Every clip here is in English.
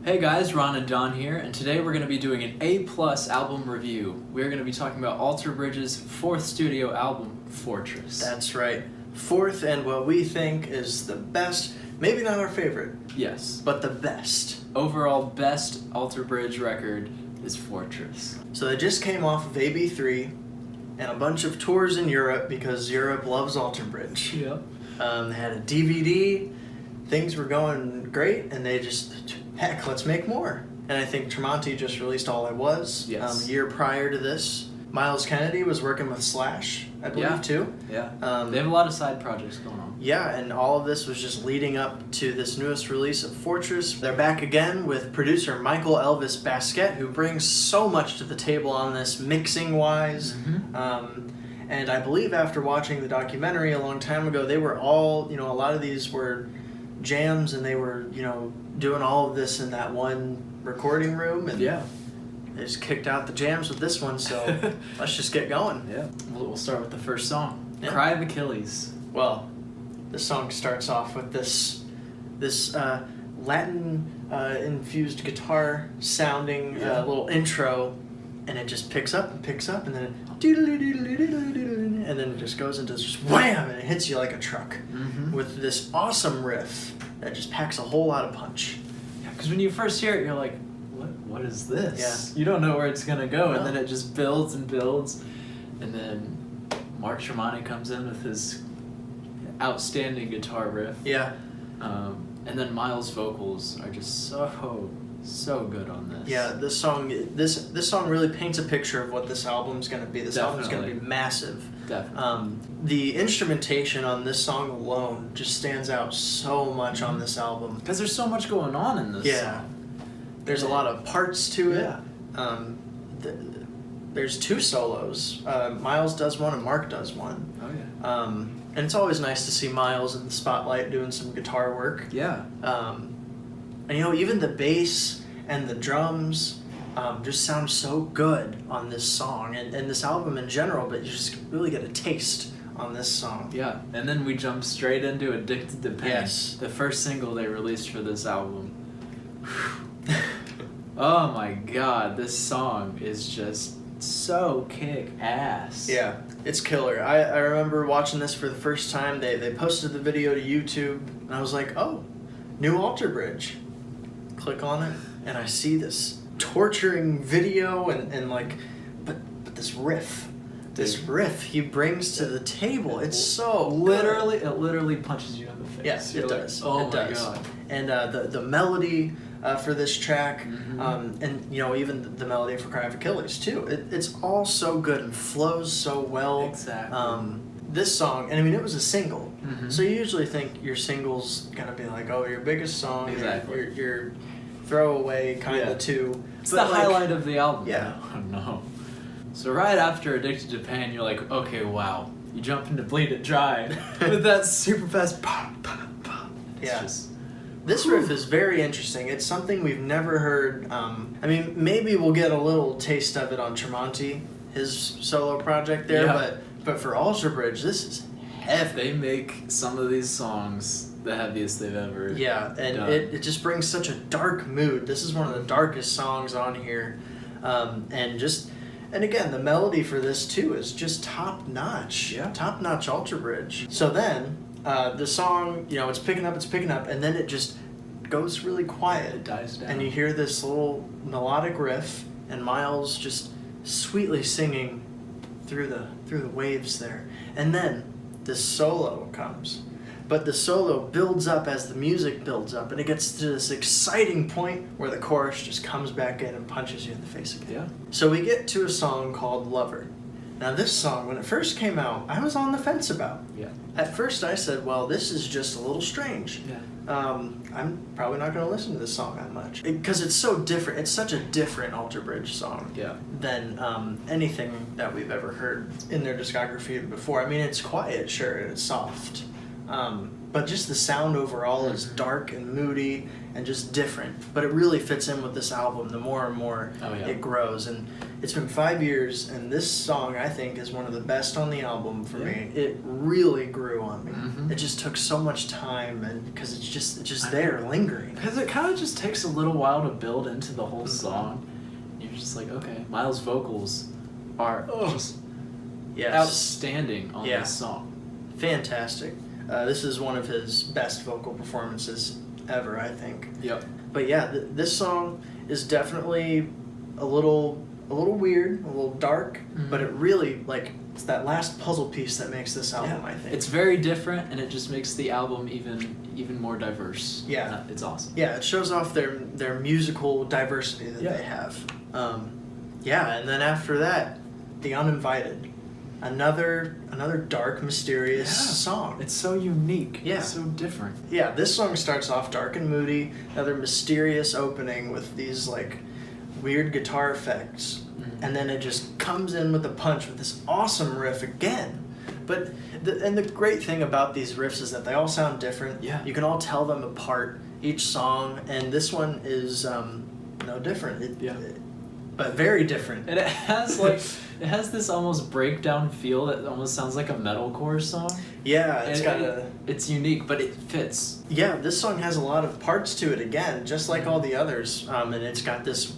Hey guys, Ron and Don here, and today we're going to be doing an A+ album review. We're going to be talking about Alter Bridge's fourth studio album, Fortress. That's right. Fourth, and what we think is the best, maybe not our favorite. Yes. But the best. Overall best Alter Bridge record is Fortress. So they just came off of AB3 and a bunch of tours in Europe because Europe loves Alter Bridge. Yep. They had a DVD, things were going great, and they just, heck, let's make more. And I think Tremonti just released All I Was. Yes. A year prior to this. Miles Kennedy was working with Slash, I believe, too. Yeah. They have a lot of side projects going on. Yeah, and all of this was just leading up to this newest release of Fortress. They're back again with producer Michael Elvis Basquette, who brings so much to the table on this, mixing-wise. Mm-hmm. And I believe after watching the documentary a long time ago, they were all, a lot of these were jams, and they were, doing all of this in that one recording room. And yeah. They just kicked out the jams with this one, so let's just get going. Yeah. We'll start with the first song, Yeah. Cry of Achilles. Well, this song starts off with this Latin infused guitar sounding little intro, and it just picks up and picks up, and then and then it just goes into this just wham, and it hits you like a truck with this awesome riff that just packs a whole lot of punch. Yeah, because when you first hear it, you're like, what is this? Yeah. You don't know where it's going to go, No. and then it just builds and builds, and then Mark Tremonti comes in with his outstanding guitar riff. Yeah. And then Miles' vocals are just so good on this. Yeah, this song really paints a picture of what this album's going to be. This album's going to be massive. Definitely. The instrumentation on this song alone just stands out so much on this album. Because there's so much going on in this song. There's a lot of parts to it. Yeah. There's two solos. Miles does one and Mark does one. Oh, yeah. And it's always nice to see Miles in the spotlight doing some guitar work. Yeah. And even the bass and the drums just sound so good on this song and this album in general, but you just really get a taste on this song. Yeah. And then we jump straight into Addicted to Pain. Yes. The first single they released for this album. Oh my god, this song is just so kick-ass. Yeah, it's killer. I remember watching this for the first time. They posted the video to YouTube, and I was like, oh, new Alter Bridge. Click on it, and I see this torturing video and but this riff. This riff he brings to the table. It's so It literally punches you in the face. Yes, You're it like, does. Oh it my does. god. And the melody for this track, Mm-hmm. and even the melody for Cry of Achilles too. It's all so good and flows so well. Exactly. This song, and I mean, it was a single, Mhm. so you usually think your single's gonna be like, oh, your biggest song, Exactly. your throwaway kind of too. It's the highlight of the album. Yeah. Oh no. So right after Addicted to Pain, you're like, okay, wow. You jump into Bleed It Dry with that super fast pop, pop, pop. It's Yeah. just... This riff is very interesting. It's something we've never heard. Maybe we'll get a little taste of it on Tremonti, his solo project there, Yeah. but for Alter Bridge, this is heavy. They make some of these songs the heaviest they've ever Yeah, and done. it just brings such a dark mood. This is one of the darkest songs on here. And again, the melody for this too is just top notch. Yeah. Top notch Alter Bridge. So then, the song, it's picking up, and then it just goes really quiet. It dies down. And you hear this little melodic riff, and Miles just sweetly singing through the waves there. And then this solo comes. But the solo builds up as the music builds up, and it gets to this exciting point where the chorus just comes back in and punches you in the face again. Yeah. So we get to a song called Lover. Now this song, when it first came out, I was on the fence about. Yeah. At first I said, well, this is just a little strange. Yeah. I'm probably not going to listen to this song that much. Because it's so different. It's such a different Alter Bridge song Yeah. than anything that we've ever heard in their discography before. I mean, it's quiet, sure, and it's soft. but just the sound overall is dark and moody and just different. But it really fits in with this album the more and more it grows. And it's been 5 years, and this song, I think, is one of the best on the album for me. It really grew on me. It just took so much time, and because it's just there, lingering. Because it kind of just takes a little while to build into the whole song. You're just like, okay, Miles' vocals are just outstanding on this song. Fantastic. This is one of his best vocal performances ever, I think. Yep. But yeah, this song is definitely a little weird, a little dark, but it really, like, it's that last puzzle piece that makes this album, I think. It's very different, and it just makes the album even more diverse. Yeah. It's awesome. Yeah, it shows off their musical diversity that they have. And then after that, The Uninvited. Another dark, mysterious song. It's so unique. Yeah. It's so different. Yeah, this song starts off dark and moody, another mysterious opening with these, like, weird guitar effects. And then it just comes in with a punch with this awesome riff again. But the great thing about these riffs is that they all sound different. Yeah. You can all tell them apart, each song, and this one is no different. But very different. And it has this almost breakdown feel that almost sounds like a metalcore song. Yeah, it's unique, but it fits. Yeah, this song has a lot of parts to it again, just like all the others. And it's got this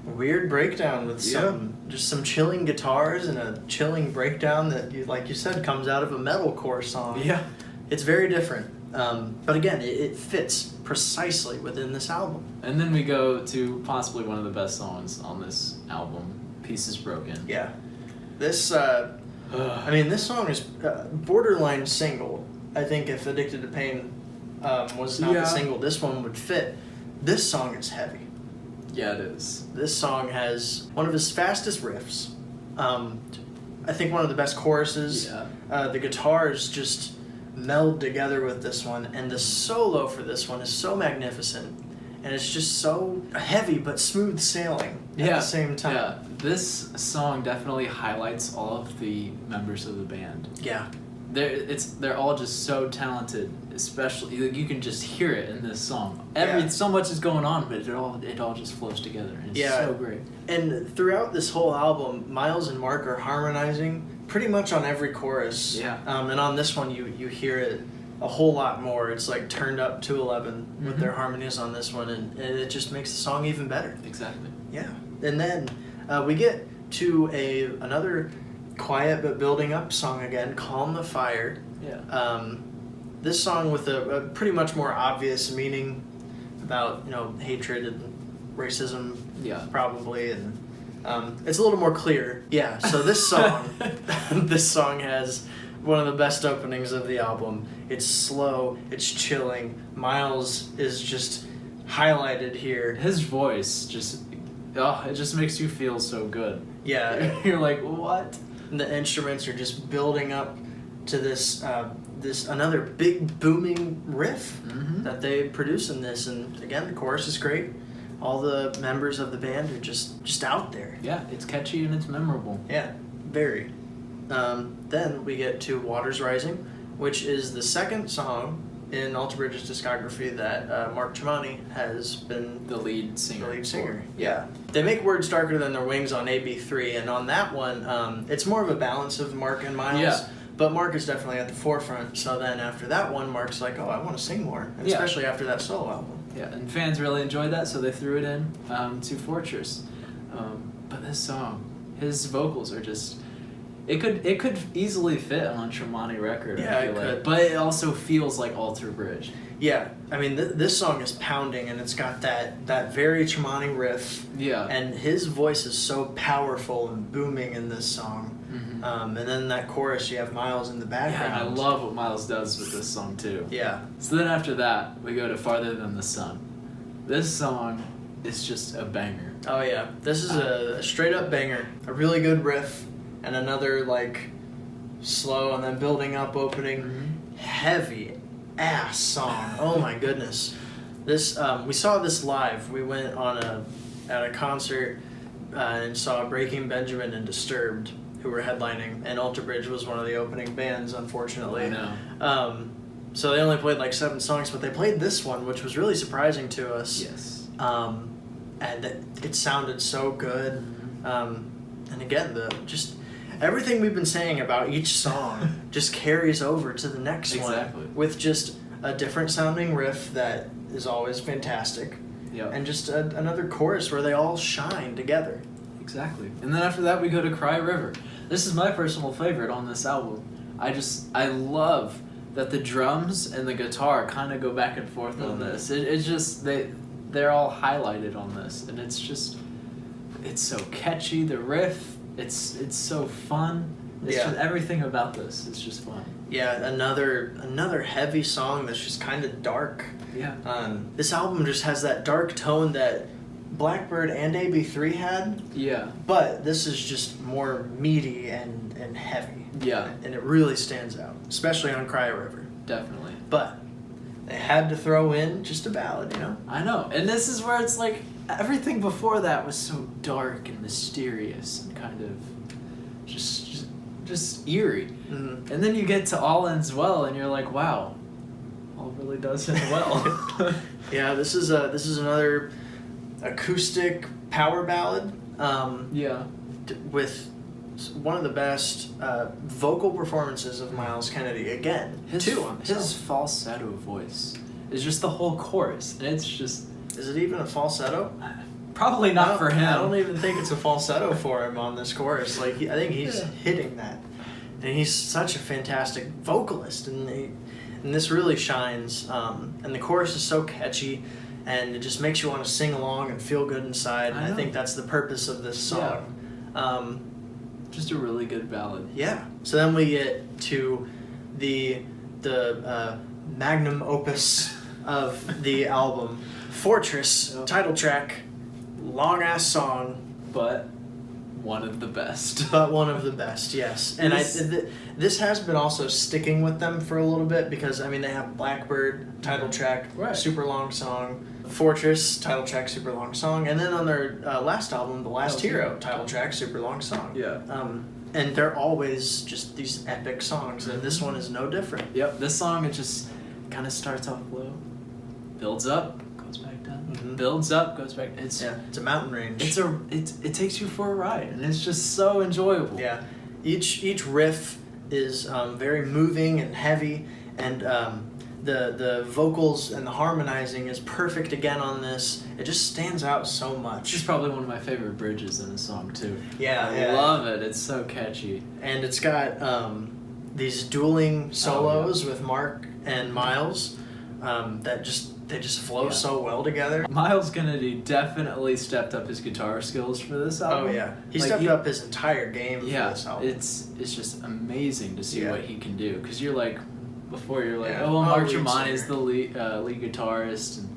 weird breakdown with some chilling guitars and a chilling breakdown that, like you said, comes out of a metalcore song. Yeah. It's very different. But again, it fits precisely within this album. And then we go to possibly one of the best songs on this album, Pieces Broken. Yeah. This, this song is borderline single. I think if Addicted to Pain was not the single, this one would fit. This song is heavy. Yeah, it is. This song has one of his fastest riffs. I think one of the best choruses. Yeah. The guitars just meld together with this one, and the solo for this one is so magnificent, and it's just so heavy but smooth sailing at the same time. Yeah, this song definitely highlights all of the members of the band. Yeah. They're all just so talented, especially you can just hear it in this song. So much is going on, but it all just flows together, and it's so great. And throughout this whole album, Miles and Mark are harmonizing pretty much on every chorus. Yeah. And on this one, you hear it a whole lot more. It's like turned up to 11 with their harmonies on this one, and it just makes the song even better. Exactly. Yeah. And then we get to another quiet but building up song again, Calm the Fire. Yeah. This song with a pretty much more obvious meaning about, hatred and racism, probably, and it's a little more clear. Yeah, so this song, this song has one of the best openings of the album. It's slow, it's chilling. Miles is just highlighted here. His voice it just makes you feel so good. Yeah. You're like, what? And the instruments are just building up to this another big booming riff that they produce in this, and again the chorus is great. All the members of the band are just out there. Yeah, it's catchy and it's memorable. Yeah, very. Then we get to Waters Rising, which is the second song in Alter Bridge's discography that Mark Tremonti has been the lead singer. Yeah. They make Words Darker Than Their Wings on AB3, and on that one, it's more of a balance of Mark and Miles. Yeah. But Mark is definitely at the forefront, so then after that one, Mark's like, I want to sing more, and especially after that solo album. Yeah, and fans really enjoyed that, so they threw it in to Fortress. But this song, his vocals are just... It could easily fit on a Tremonti record, I feel like. But it also feels like Alter Bridge. Yeah, I mean, this song is pounding, and it's got that very Tremonti riff. Yeah. And his voice is so powerful and booming in this song. And then that chorus, you have Miles in the background. Yeah, and I love what Miles does with this song, too. Yeah. So then after that, we go to Farther Than the Sun. This song is just a banger. Oh, yeah. This is a straight-up banger. A really good riff, and another, slow and then building up opening. Heavy ass song. Oh my goodness. This we saw this live. We went at a concert and saw Breaking Benjamin and Disturbed, who were headlining, and Alter Bridge was one of the opening bands, unfortunately. I know. So they only played like 7 songs, but they played this one, which was really surprising to us. Yes. And it sounded so good. And again, just everything we've been saying about each song just carries over to the next one with just a different sounding riff that is always fantastic. Yep. And just another chorus where they all shine together. Exactly. And then after that we go to Cry River. This is my personal favorite on this album. I love that the drums and the guitar kind of go back and forth on this. It's just they're all highlighted on this, and it's so catchy. The riff, it's so fun. It's just everything about this. It's just fun. Yeah, another heavy song that's just kind of dark. Yeah. This album just has that dark tone that Blackbird and AB3 had. Yeah. But this is just more meaty and heavy. Yeah. And it really stands out, especially on Cry River. Definitely. But they had to throw in just a ballad, you know? I know. And this is where it's like everything before that was so dark and mysterious and kind of just eerie. Mm-hmm. And then you get to All Ends Well and you're like, wow, all really does end well. Yeah, this is another acoustic power ballad. Yeah. With one of the best vocal performances of Miles Kennedy. Again, his falsetto voice is just the whole chorus, and it's just... Is it even a falsetto? Probably not for him. I don't even think it's a falsetto for him on this chorus. Like I think he's hitting that, and he's such a fantastic vocalist, and this really shines. And the chorus is so catchy, and it just makes you want to sing along and feel good inside. And I think that's the purpose of this song. Yeah. Just a really good ballad. Yeah. So then we get to the magnum opus of the album, Fortress, title track, long ass song, but one of the best. But one of the best, yes. And this has been also sticking with them for a little bit because I mean they have Blackbird, title track, super long song. Fortress, title track, super long song, and then on their last album, The Last Hero, title track, super long song. Yeah. And they're always just these epic songs, and this one is no different. Yep, this song, it just kind of starts off low, builds up, goes back down, builds up, goes back. It's a mountain range. It takes you for a ride, and it's just so enjoyable. Yeah, each riff is very moving and heavy, and the vocals and the harmonizing is perfect again on this. It just stands out so much. It's probably one of my favorite bridges in a song too. Yeah, I love it. It's so catchy. And it's got these dueling solos with Mark and Miles that just flow so well together. Miles Kennedy definitely stepped up his guitar skills for this album. Oh yeah, he stepped up his entire game for this album. It's just amazing to see what he can do, because you're like, before you're like, Yeah. Mark lead Tremonti singer. is the lead guitarist, and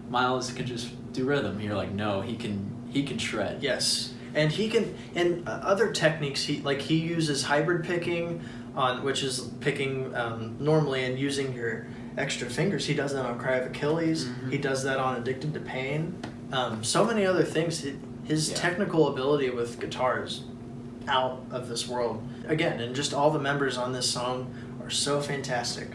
Miles can just do rhythm. You're like, no, he can shred. Yes, and he can, and other techniques. He uses hybrid picking which is picking normally and using your extra fingers. He does that on Cry of Achilles. He does that on Addicted to Pain. So many other things. His technical ability with guitar is out of this world. Again, and just all the members on this song are so fantastic.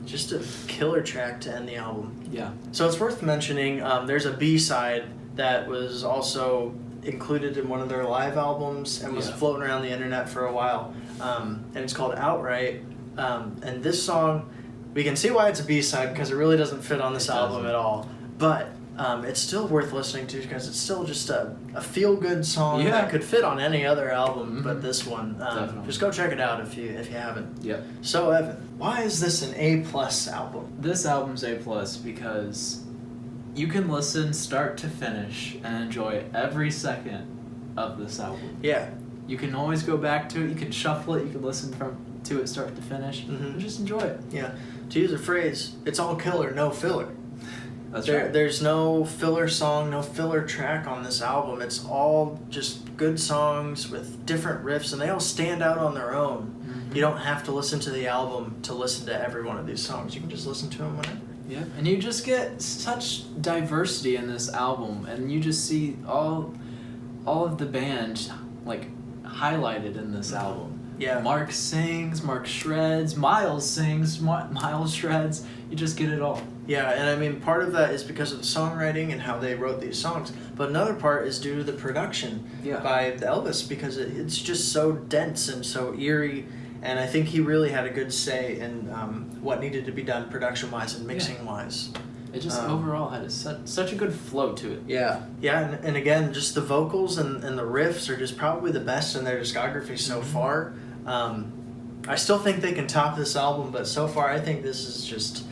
Just a killer track to end the album. Yeah. So it's worth mentioning, there's a B-side that was also included in one of their live albums and was floating around the internet for a while. And it's called Outright. And this song, we can see why it's a B-side because it really doesn't fit on this album at all. But it's still worth listening to because it's still just a feel-good song that could fit on any other album but this one. Just go check it out if you haven't. Yep. So Evan, why is this an A+ album? This album's A+ because you can listen start to finish and enjoy every second of this album. Yeah. You can always go back to it. You can shuffle it. You can listen to it start to finish and just enjoy it. Yeah. To use a phrase, it's all killer, no filler. That's right. There's no filler song, no filler track on this album. It's all just good songs with different riffs, and they all stand out on their own. You don't have to listen to the album to listen to every one of these songs. You can just listen to them whenever. Yeah, and you just get such diversity in this album, and you just see all of the band like highlighted in this album. Yeah. Mark sings, Mark shreds, Miles sings, Miles shreds. You just get it all. Yeah, and I mean, part of that is because of the songwriting and how they wrote these songs, but another part is due to the production by Elvis, because it's just so dense and so eerie, and I think he really had a good say in what needed to be done production-wise and mixing-wise. It just overall had such a good flow to it. Yeah, and again, just the vocals and the riffs are just probably the best in their discography so far. I still think they can top this album, but so far I think this is just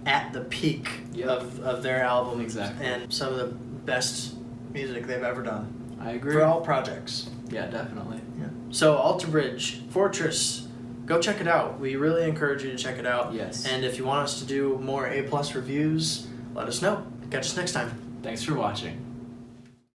at the peak of their album. Exactly. And some of the best music they've ever done. I agree. For all projects. Yeah, definitely. Yeah. So Alter Bridge, Fortress, go check it out. We really encourage you to check it out. Yes. And if you want us to do more A+ reviews, let us know. Catch us next time. Thanks for watching.